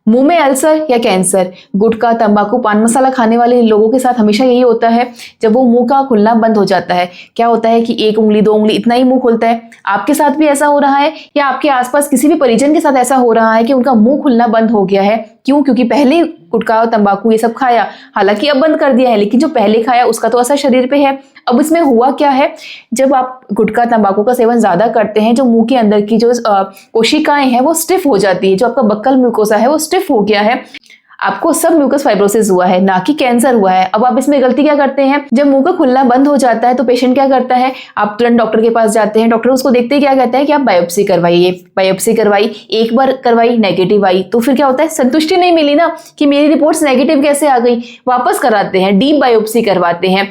मुंह में अल्सर या कैंसर, गुटखा, तंबाकू, पान मसाला खाने वाले लोगों के साथ हमेशा यही होता है। जब वो मुंह का खुलना बंद हो जाता है, क्या होता है कि 1 उंगली 2 उंगली इतना ही मुंह खुलता है। आपके साथ भी ऐसा हो रहा है या आपके आसपास किसी भी परिजन के साथ ऐसा हो रहा है कि उनका मुंह खुलना बंद हो गया है? क्यों? क्योंकि पहले गुटखा, तंबाकू ये सब खाया, हालांकि अब बंद कर दिया है, लेकिन जो पहले खाया उसका तो असर शरीर पे है। अब इसमें हुआ क्या है, जब आप गुटखा, तंबाकू का सेवन ज्यादा करते हैं, जो मुंह के अंदर की जो कोशिकाएं हैं वो स्टिफ हो जाती है। जो आपका बक्कल म्यूकोसा है वो स्टिफ हो गया है। आपको सब म्यूकस फाइब्रोसिस हुआ है, ना कि कैंसर हुआ है। अब आप इसमें गलती क्या करते हैं, जब मुंह का खुलना बंद हो जाता है तो पेशेंट क्या करता है, आप तुरंत डॉक्टर के पास जाते हैं। डॉक्टर उसको देखते ही क्या कहता है कि आप बायोप्सी करवाइए। बायोप्सी करवाई, एक बार करवाई, नेगेटिव आई, तो फिर क्या होता है, संतुष्टि नहीं मिली ना कि मेरी रिपोर्ट्स नेगेटिव कैसे आ गई। वापस कराते हैं, डीप बायोप्सी करवाते हैं,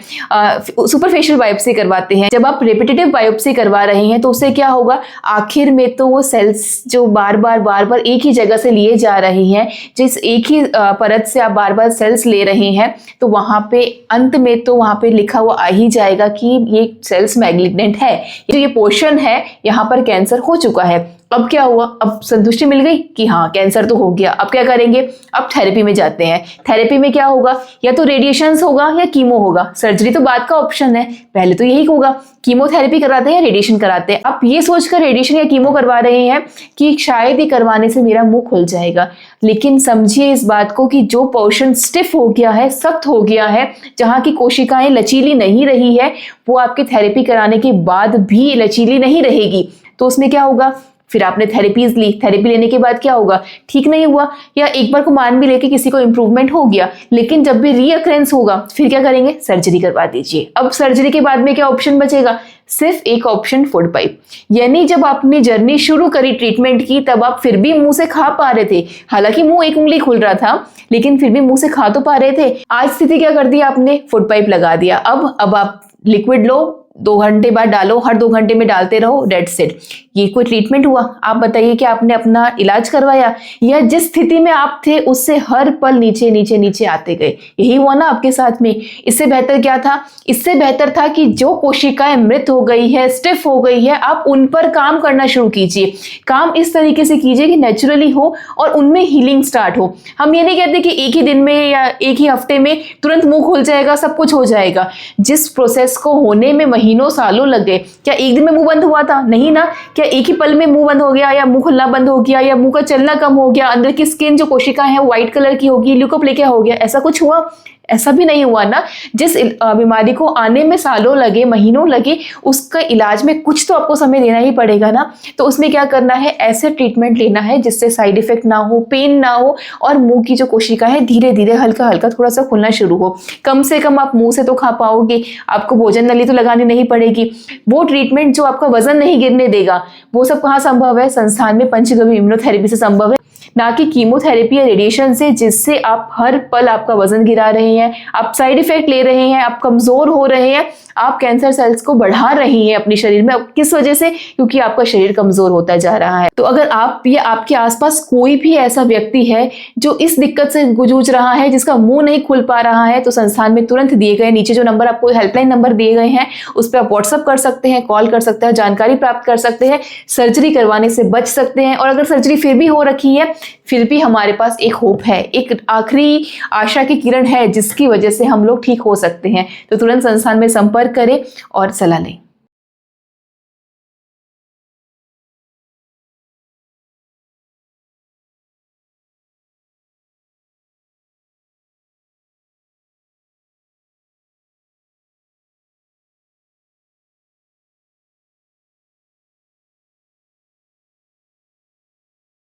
सुपरफिशियल बायोप्सी करवाते हैं। जब आप रिपीटेटिव बायोप्सी करवा रहे हैं तो उससे क्या होगा, आखिर में तो वो सेल्स जो बार बार एक ही जगह से लिए जा रही हैं, जिस एक ही परत से आप बार बार सेल्स ले रहे हैं, तो वहां पे अंत में तो वहां पे लिखा हुआ आ ही जाएगा कि ये सेल्स मैग्निफिकेंट है, जो ये पोर्शन है यहाँ पर कैंसर हो चुका है। अब क्या हुआ, अब संतुष्टि मिल गई कि हाँ कैंसर तो हो गया। अब क्या करेंगे, अब थेरेपी में जाते हैं। थेरेपी में क्या होगा, या तो रेडिएशंस होगा या कीमो होगा। सर्जरी तो बाद का ऑप्शन है, पहले तो यही होगा, कीमोथेरेपी कराते हैं या रेडिएशन कराते हैं। आप ये सोचकर रेडिएशन या कीमो करवा रहे हैं कि शायद ही करवाने से मेरा मुंह खुल जाएगा, लेकिन समझिए इस बात को कि जो पोर्शन स्टिफ हो गया है, सख्त हो गया है, जहां की कोशिकाएं लचीली नहीं रही है, वो आपके थेरेपी कराने के बाद भी लचीली नहीं रहेगी। तो उसमें क्या होगा, फिर आपने थेरेपीज ली, थेरेपी लेने के बाद क्या होगा, ठीक नहीं हुआ, या एक बार को मान भी लेके किसी को इंप्रूवमेंट हो गया, लेकिन जब भी रीअक्रेंस होगा फिर क्या करेंगे, सर्जरी करवा दीजिए। अब सर्जरी के बाद में क्या ऑप्शन बचेगा, सिर्फ एक ऑप्शन, फूड पाइप। यानी जब आपने जर्नी शुरू करी ट्रीटमेंट की, तब आप फिर भी मुंह से खा पा रहे थे, हालांकि मुंह 1 उंगली खुल रहा था, लेकिन फिर भी मुंह से खा तो पा रहे थे। आज स्थिति क्या कर दी आपने, फूड पाइप लगा दिया। अब आप लिक्विड लो, 2 घंटे बाद डालो, हर 2 घंटे में डालते रहो, डेट सेट। ये कोई ट्रीटमेंट हुआ? आप बताइए कि आपने अपना इलाज करवाया, या जिस स्थिति में आप थे उससे हर पल नीचे नीचे नीचे आते गए? यही हुआ ना आपके साथ में। इससे बेहतर क्या था, इससे बेहतर था कि जो कोशिकाएं मृत हो गई है, स्टिफ हो गई है, आप उन पर काम करना शुरू कीजिए। काम इस तरीके से कीजिए कि नेचुरली हो और उनमें हीलिंग स्टार्ट हो। हम ये नहीं कहते कि एक ही दिन में या एक ही हफ्ते में तुरंत मुंह खुल जाएगा, सब कुछ हो जाएगा। जिस प्रोसेस को होने में महीनों सालों लग गए, क्या एक दिन में मुंह बंद हुआ था? नहीं ना। क्या एक ही पल में मुंह बंद हो गया, या मुंह खुलना बंद हो गया, या मुंह का चलना कम हो गया, अंदर की स्किन जो कोशिकाएं हैं व्हाइट कलर की होगी, ल्यूकोप्लेकिया हो गया, ऐसा कुछ हुआ? ऐसा भी नहीं हुआ ना। जिस बीमारी को आने में सालों लगे, महीनों लगे, उसका इलाज में कुछ तो आपको समय देना ही पड़ेगा ना। तो उसमें क्या करना है, ऐसे ट्रीटमेंट लेना है जिससे साइड इफेक्ट ना हो, पेन ना हो, और मुंह की जो कोशिका है धीरे धीरे हल्का हल्का थोड़ा सा खुलना शुरू हो। कम से कम आप मुंह से तो खा पाओगे, आपको भोजन नली तो लगानी नहीं पड़ेगी। वो ट्रीटमेंट जो आपका वजन नहीं गिरने देगा, वो सब कहाँ संभव है, संस्थान में पंचगव्य इम्यूनोथेरेपी से संभव है, ना कि कीमोथेरेपी या रेडिएशन से, जिससे आप हर पल आपका वजन गिरा रहे हैं, आप साइड इफेक्ट ले रहे हैं, आप कमजोर हो रहे हैं, आप कैंसर सेल्स को बढ़ा रही हैं अपने शरीर में। किस वजह से? क्योंकि आपका शरीर कमजोर होता जा रहा है। तो अगर आप या आपके आसपास कोई भी ऐसा व्यक्ति है जो इस दिक्कत से जूझ रहा है, जिसका मुंह नहीं खुल पा रहा है, तो संस्थान में तुरंत दिए गए नीचे जो नंबर आपको हेल्पलाइन नंबर दिए गए हैं, उस पर आप व्हाट्सअप कर सकते हैं, कॉल कर सकते हैं, जानकारी प्राप्त कर सकते हैं, सर्जरी करवाने से बच सकते हैं। और अगर सर्जरी फिर भी हो रखी है, फिर भी हमारे पास एक होप है, एक आखिरी आशा की किरण है, जिसकी वजह से हम लोग ठीक हो सकते हैं। तो तुरंत संस्थान में संपर्क करें और सलाह लें।